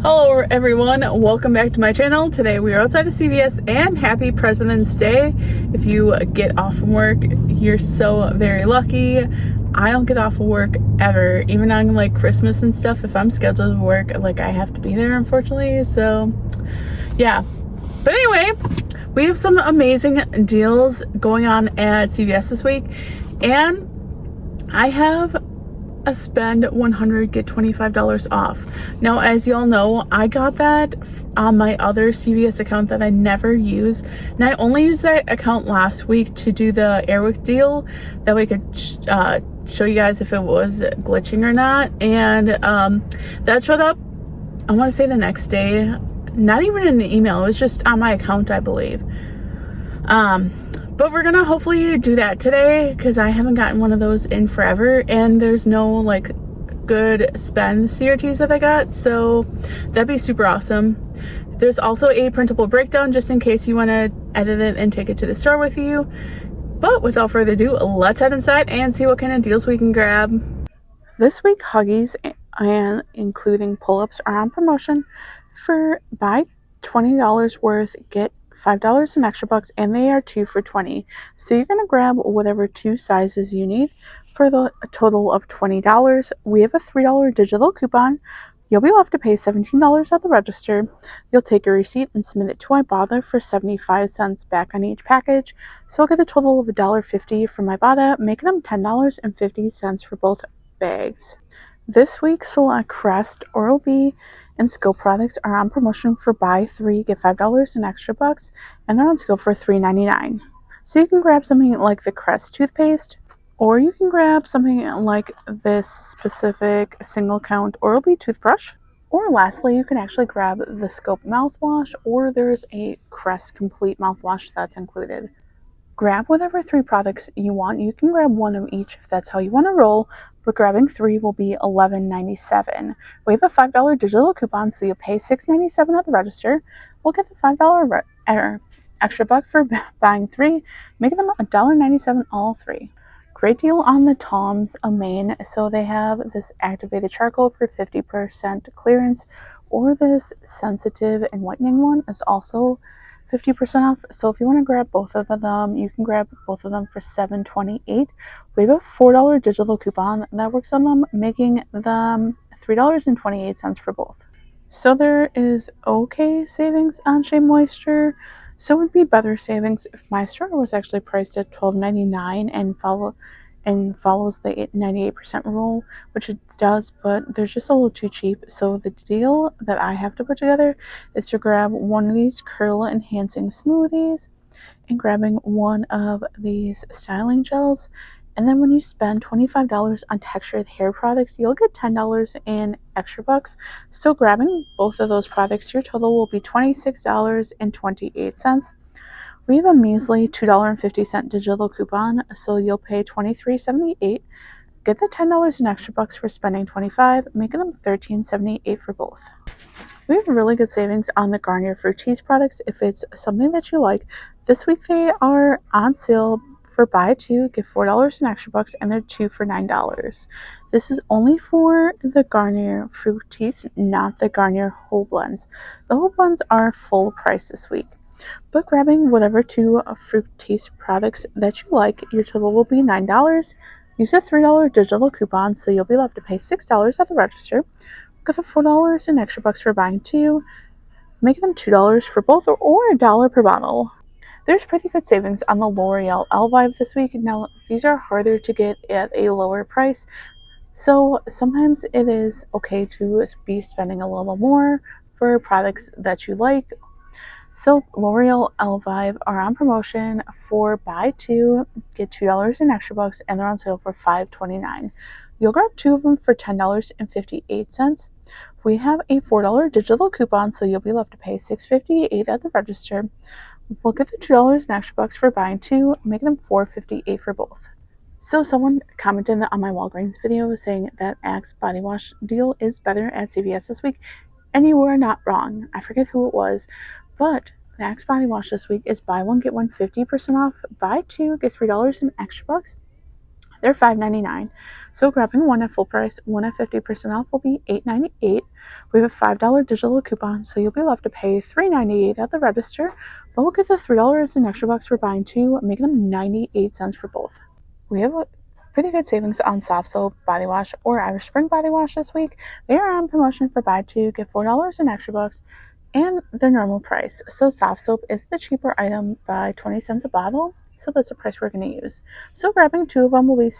Hello everyone, welcome back to my channel. Today we are outside of CVS and happy President's Day. If you get off from work, you're so very lucky. I don't get off of work ever, even on like Christmas and stuff. If I'm scheduled to work, like I have to be there unfortunately, so yeah. But anyway, we have some amazing deals going on at CVS this week, and I have a spend 100 get $25 off. Now, as y'all know, I got that on my other CVS account that I never use, and I only used that account last week to do the Airwick deal. That way I could show you guys if it was glitching or not, and that showed up, I want to say the next day, not even in an email, it was just on my account, I believe. But we're gonna hopefully do that today because I haven't gotten one of those in forever, and there's no like good spend CRTs that I got, so that'd be super awesome. There's also a printable breakdown just in case you want to edit it and take it to the store with you. But without further ado, let's head inside and see what kind of deals we can grab. This week, Huggies and including pull-ups are on promotion for buy $20 worth, get $5 in extra bucks, and they are 2 for $20. So you're gonna grab whatever 2 sizes you need for the total of $20. We have a $3 digital coupon. You'll be left to pay $17 at the register. You'll take a receipt and submit it to Ibotta for 75 cents back on each package. So I'll get a total of $1.50 from Ibotta, making them $10.50 for both bags. This week, select Crest, Oral-B, and Scope products are on promotion for buy 3 get $5 in extra bucks, and they're on sale for $3.99. So you can grab something like the Crest toothpaste, or you can grab something like this specific single count Oral-B toothbrush, or lastly you can actually grab the Scope mouthwash, or there's a Crest complete mouthwash that's included. Grab whatever 3 products you want. You can grab 1 of each if that's how you want to roll, but grabbing 3 will be $11.97. We have a $5 digital coupon, so you'll pay $6.97 at the register. We'll get the $5 extra buck for buying 3, making them $1.97 all 3. Great deal on the Tom's Main. So they have this activated charcoal for 50% clearance, or this sensitive and whitening one is also 50% off. So if you want to grab both of them, you can grab both of them for $7.28. We have a $4 digital coupon that works on them, making them $3.28 for both. So there is okay savings on Shea Moisture. So it would be better savings if my store was actually priced at $12.99 and follows the 98% rule, which it does, but they're just a little too cheap. So the deal that I have to put together is to grab one of these curl enhancing smoothies and grabbing one of these styling gels. And then when you spend $25 on textured hair products, you'll get $10 in extra bucks. So grabbing both of those products, your total will be $26.28. We have a measly $2.50 digital coupon, so you'll pay $23.78. Get the $10 in extra bucks for spending $25, making them $13.78 for both. We have really good savings on the Garnier Fructis products if it's something that you like. This week they are on sale for buy 2, get $4 in extra bucks, and they're 2 for $9. This is only for the Garnier Fructis, not the Garnier Whole Blends. The Whole Blends are full price this week. But grabbing whatever 2 Fructis products that you like, your total will be $9. Use a $3 digital coupon, so you'll be left to pay $6 at the register. Get the $4 in extra bucks for buying 2, making them $2 for both, or $1 per bottle. There's pretty good savings on the L'Oreal Elvive this week. Now, these are harder to get at a lower price, so sometimes it is okay to be spending a little more for products that you like. So L'Oreal Elvive are on promotion for buy 2, get $2 in extra bucks, and they're on sale for $5.29. You'll grab 2 of them for $10.58. We have a $4 digital coupon, so you'll be left to pay $6.58 at the register. We'll get the $2 in extra bucks for buying 2, making them $4.58 for both. So someone commented on my Walgreens video saying that Axe body wash deal is better at CVS this week, and you were not wrong. I forget who it was, but the Axe body wash this week is buy 1 get 1 50% off, buy 2 get $3 in extra bucks, They're $5.99. So grabbing one at full price, one at 50% off will be $8.98. We have a $5 digital coupon, so you'll be left to pay $3.98 at the register, but we'll get the $3 in extra bucks for buying two, making them 98 cents for both. We have a pretty good savings on soft soap, body wash, or Irish Spring body wash this week. They are on promotion for buy two, get $4 in extra bucks, and their normal price. So soft soap is the cheaper item by 20 cents a bottle. So that's the price we're going to use. So grabbing two of them will be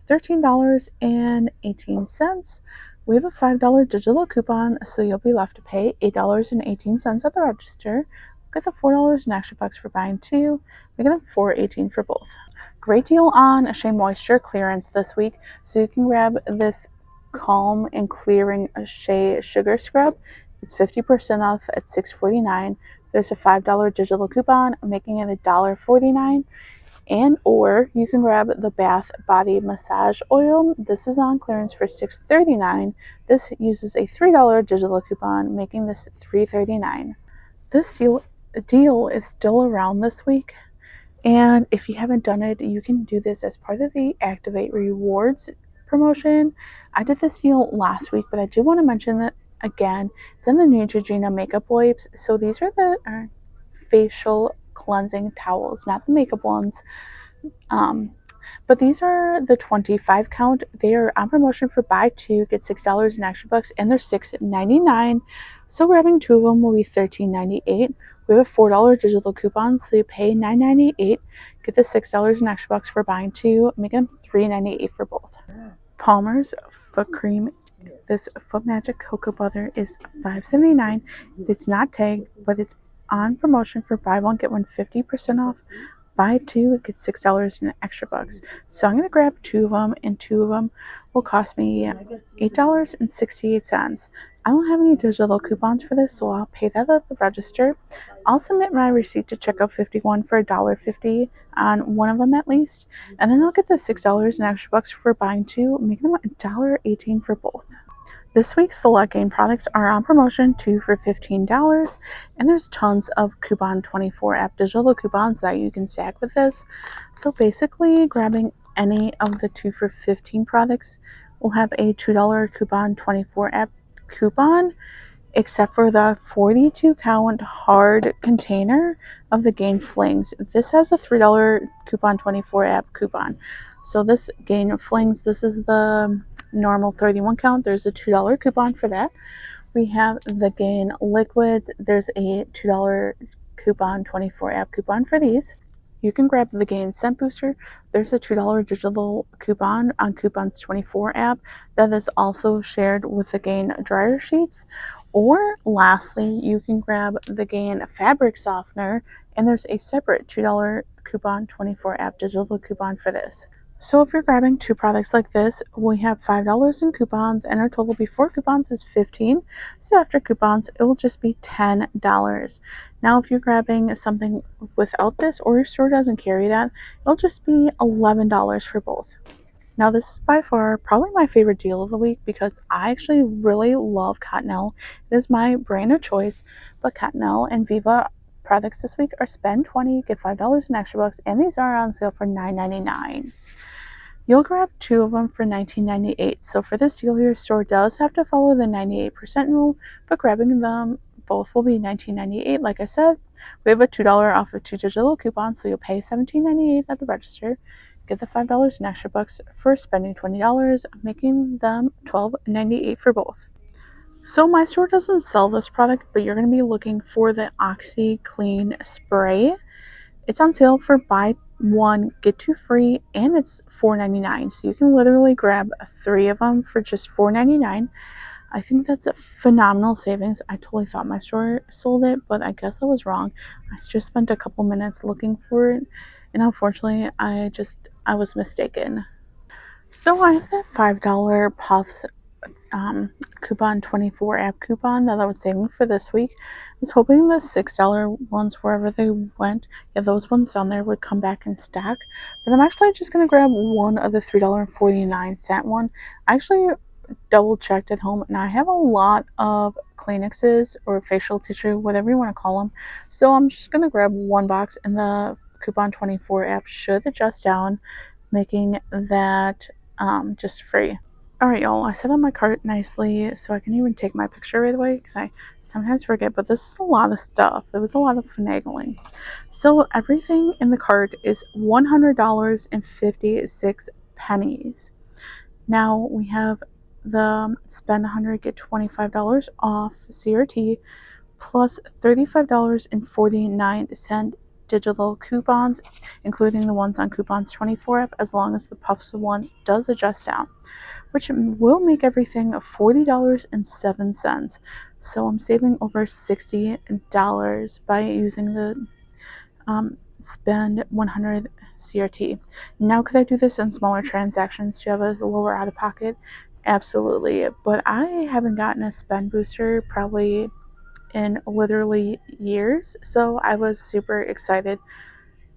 $13.18. We have a $5 digital coupon, so you'll be left to pay $8.18 at the register. Get the $4 in extra bucks for buying two, making them $4.18 for both. Great deal on Shea Moisture clearance this week, so you can grab this calm and clearing Shea sugar scrub. It's 50% off at $6.49. There's a $5 digital coupon, making it $1.49. And or you can grab the Bath Body Massage Oil. This is on clearance for $6.39. This uses a $3 digital coupon, making this $3.39. This deal is still around this week. And if you haven't done it, you can do this as part of the Activate Rewards promotion. I did this deal last week, but I do want to mention that again. It's in the Neutrogena makeup wipes. So these are the facial cleansing towels, not the makeup ones. But these are the 25 count. They are on promotion for buy two, get $6 in extra bucks, and they're $6.99. So grabbing two of them will be $13.98. We have a $4 digital coupon, so you pay $9.98, get the $6 in extra bucks for buying two, making them $3.98 for both. Palmer's foot cream. This Foot Magic Cocoa Butter is $5.79. It's not tagged, but it's on promotion for buy one, get one 50% off. Buy two, get $6 in extra bucks. So I'm going to grab two of them, and two of them will cost me $8.68. I don't have any digital coupons for this, so I'll pay that at the register. I'll submit my receipt to Checkout51 for $1.50 on one of them at least, and then I'll get the $6 in extra bucks for buying two, making them $1.18 for both. This week's Select Gain products are on promotion, two for $15, and there's tons of Coupon24 app digital coupons that you can stack with this. So basically, grabbing any of the two for $15 products will have a $2 Coupon24 app coupon, except for the 42 count hard container of the Gain Flings. This has a $3 Coupon24 app coupon. So this Gain Flings, this is the normal 31 count. There's a $2 coupon for that. We have the Gain Liquids. There's a $2 Coupon24 app coupon for these. You can grab the Gain Scent Booster. There's a $2 digital coupon on Coupons24 app that is also shared with the Gain dryer sheets. Or lastly, you can grab the Gain Fabric Softener, and there's a separate $2 Coupon24 app digital coupon for this. So if you're grabbing two products like this, we have $5 in coupons, and our total before coupons is $15. So after coupons, it will just be $10. Now, if you're grabbing something without this, or your store doesn't carry that, it'll just be $11 for both. Now, this is by far probably my favorite deal of the week because I actually really love Cottonelle. It is my brand of choice, but Cottonelle and Viva products this week are spend $20, get $5 in extra bucks, and these are on sale for $9.99. You'll grab two of them for $19.98. So for this deal, your store does have to follow the 98% rule, but grabbing them both will be $19.98. Like I said, we have a $2 off of two digital coupons, so you'll pay $17.98 at the register, get the $5 in extra bucks for spending $20, making them $12.98 for both. So my store doesn't sell this product, but you're going to be looking for the OxyClean Spray. It's on sale for buy one, get two free, and it's $4.99. So you can literally grab three of them for just $4.99. I think that's a phenomenal savings. I totally thought my store sold it, but I guess I was wrong. I just spent a couple minutes looking for it, and unfortunately, I was mistaken. So I have that $5 Puffs Coupon24 app coupon that I was saving for this week. I was hoping the $6 ones, wherever they went, those ones down there would come back in stock. But I'm actually just going to grab one of the $3.49 one. I actually double checked at home, and I have a lot of Kleenexes or facial tissue, whatever you want to call them. So I'm just going to grab one box, and the Coupon24 app should adjust down, making that just free. All right, y'all, I set up my cart nicely so I can even take my picture right away because I sometimes forget, but this is a lot of stuff. There was a lot of finagling. So everything in the cart is $100.56. Now we have the spend 100, get $25 off CRT plus $35.49 digital coupons, including the ones on Coupons 24 app, as long as the Puffs one does adjust down, which will make everything $40.07. So I'm saving over $60 by using the spend 100 CRT. Now, could I do this in smaller transactions to have a lower out of pocket? Absolutely, but I haven't gotten a spend booster probably in literally years, so I was super excited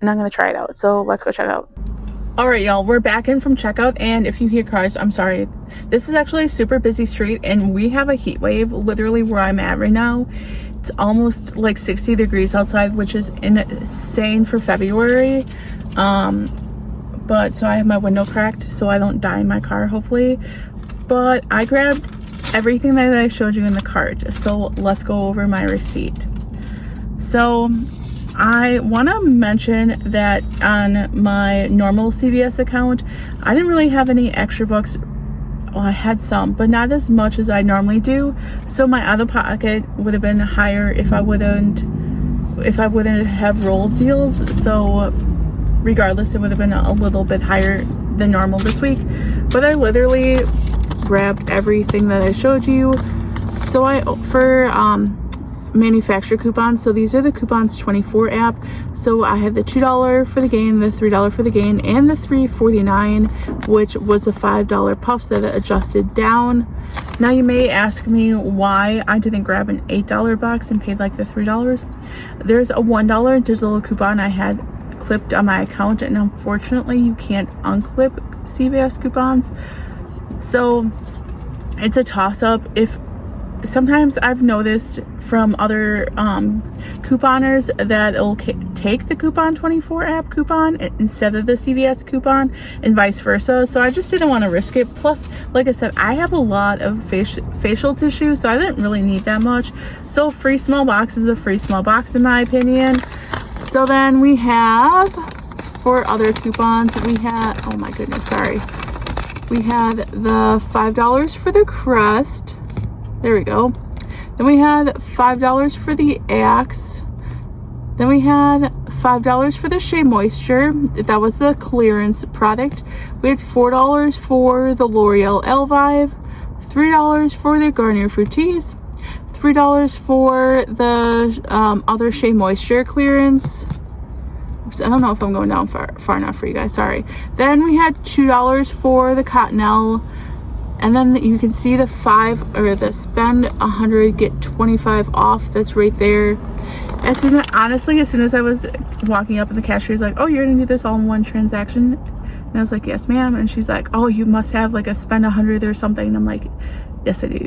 and I'm gonna try it out. So let's go check out. All right, y'all, we're back in from checkout, and if you hear cars, I'm sorry. This is actually a super busy street, and we have a heat wave literally where I'm at right now. It's almost like 60 degrees outside, which is insane for February. But so I have my window cracked so I don't die in my car, hopefully. But I grabbed everything that I showed you in the cart, so let's go over my receipt. So I want to mention that on my normal CVS account, I didn't really have any extra bucks. Well, I had some, but not as much as I normally do. So my out of pocket would have been higher if I wouldn't have roll deals. So regardless, it would have been a little bit higher than normal this week. But I literally grabbed everything that I showed you. So for manufacturer coupons, so these are the Coupons 24 app. So I had the $2 for the gain, the $3 for the gain, and the $3.49, which was the $5 puffs that adjusted down. Now you may ask me why I didn't grab an $8 box and paid like the $3. There's a $1 digital coupon I had clipped on my account, and unfortunately you can't unclip CVS coupons. So it's a toss-up. If sometimes I've noticed from other couponers that it'll take the Coupon 24 app coupon instead of the CVS coupon and vice versa. So I just didn't want to risk it. Plus, like I said, I have a lot of facial tissue, so I didn't really need that much. So free small box is a free small box in my opinion. So then we have, for other coupons, we had, oh my goodness, sorry. We had the $5 for the Crest. There we go. Then we had $5 for the Axe. Then we had $5 for the Shea Moisture. That was the clearance product. We had $4 for the L'Oreal Elvive, $3 for the Garnier Fructis, $3 for the other Shea Moisture clearance. Oops, I don't know if I'm going down far enough for you guys, sorry. Then we had $2 for the Cottonelle. And then you can see the spend 100, get 25 off. That's right there. Honestly, as soon as I was walking up and the cashier's like, oh, you're gonna do this all in one transaction? And I was like, yes, ma'am. And she's like, oh, you must have like a spend 100 or something. And I'm like, yes, I do.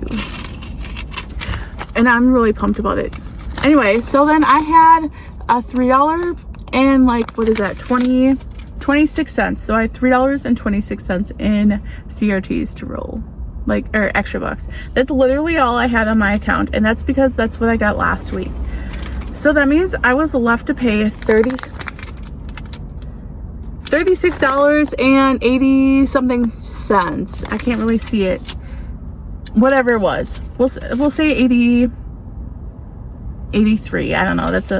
And I'm really pumped about it. Anyway, so then I had a $3 and like, what is that, 26 cents. So I had $3.26 in CRTs to roll, or extra bucks. That's literally all I had on my account, and that's because that's what I got last week. So that means I was left to pay $36.80 something cents. I can't really see it. Whatever it was, we'll say 83. I don't know. That's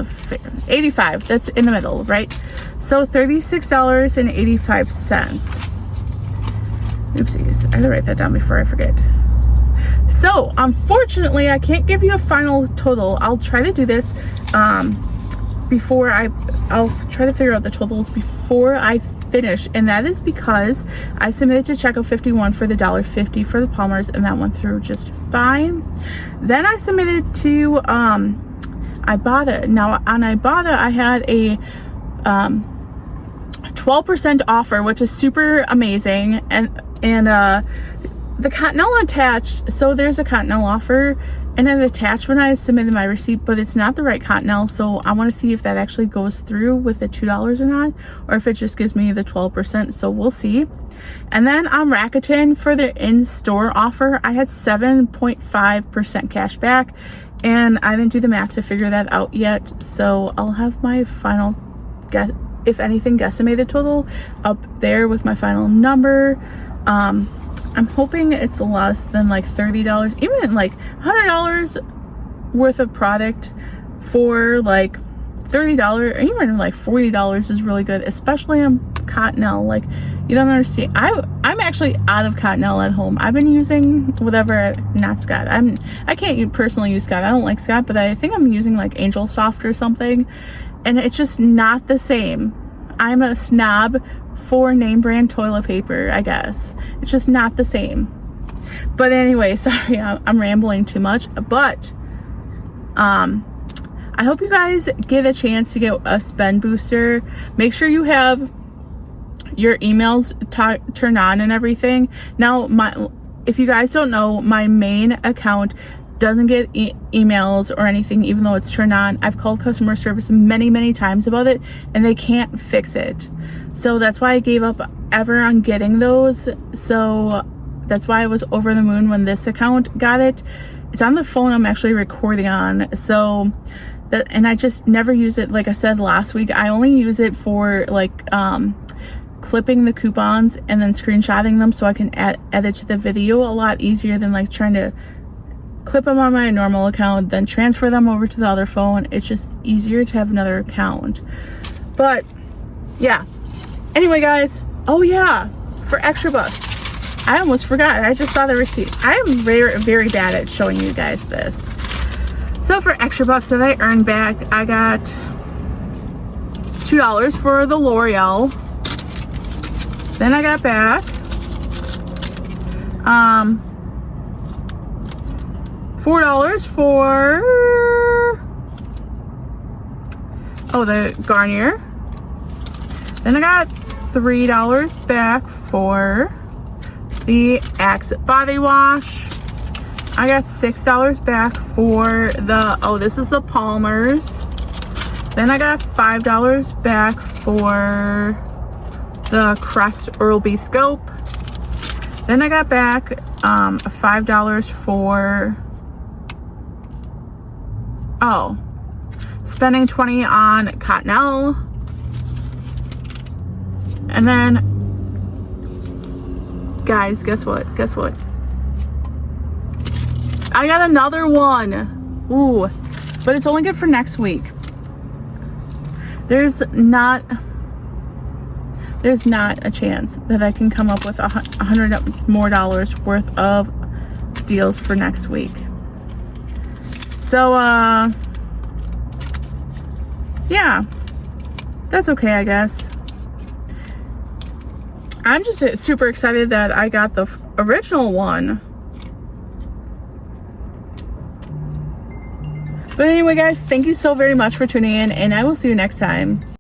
85. That's in the middle, right? So $36.85. Oopsies. I had to write that down before I forget. So unfortunately, I can't give you a final total. I'll try to do this I'll try to figure out the totals before I finish, and that is because I submitted to Checkout51 for the $1.50 for the Palmers, and that went through just fine. Then I submitted to Ibotta. Now on Ibotta, I had a 12% offer, which is super amazing, and the Cottonelle attached, so there's a Cottonelle offer, and it attached when I submitted my receipt, but it's not the right Cottonelle, so I want to see if that actually goes through with the $2 or not, or if it just gives me the 12%, so we'll see. And then on Rakuten, for the in-store offer, I had 7.5% cash back, and I didn't do the math to figure that out yet, so I'll have my final guess, if anything, guesstimated total up there with my final number. I'm hoping it's less than like $30, even like $100 worth of product for like $30, or even like $40 is really good, especially on Cottonelle. Like, you don't understand. I'm actually out of Cottonelle at home. I've been using whatever, not Scott. I can't personally use Scott. I don't like Scott, but I think I'm using like Angel Soft or something, and it's just not the same. I'm a snob for name brand toilet paper, I guess. It's just not the same. But anyway, sorry, I'm rambling too much. But I hope you guys get a chance to get a spend booster. Make sure you have your emails turned on and everything. Now, if you guys don't know, my main account doesn't get emails or anything, even though it's turned on. I've called customer service many times about it, and they can't fix it. So that's why I gave up ever on getting those. So that's why I was over the moon when this account got it. It's on the phone I'm actually recording on. So that, and I just never use it. Like I said last week, I only use it for like clipping the coupons and then screenshotting them so I can add it to the video a lot easier than like trying to clip them on my normal account, then transfer them over to the other phone. It's just easier to have another account. But yeah. Anyway, guys. Oh yeah, for extra bucks. I almost forgot. I just saw the receipt. I am very bad at showing you guys this. So for extra bucks that I earned back, I got $2 for the L'Oreal. Then I got back $4 for the Garnier. Then I got $3 back for the Axe body wash. I got $6 back for the this is the Palmer's. Then I got $5 back for the Crest Oral-B scope. Then I got back $5 for spending $20 on Cottonelle. And then, guys, guess what? I got another one. Ooh, but it's only good for next week. There's not a chance that I can come up with $100 more worth of deals for next week. So, yeah, that's okay, I guess. I'm just super excited that I got the original one. But anyway, guys, thank you so very much for tuning in, and I will see you next time.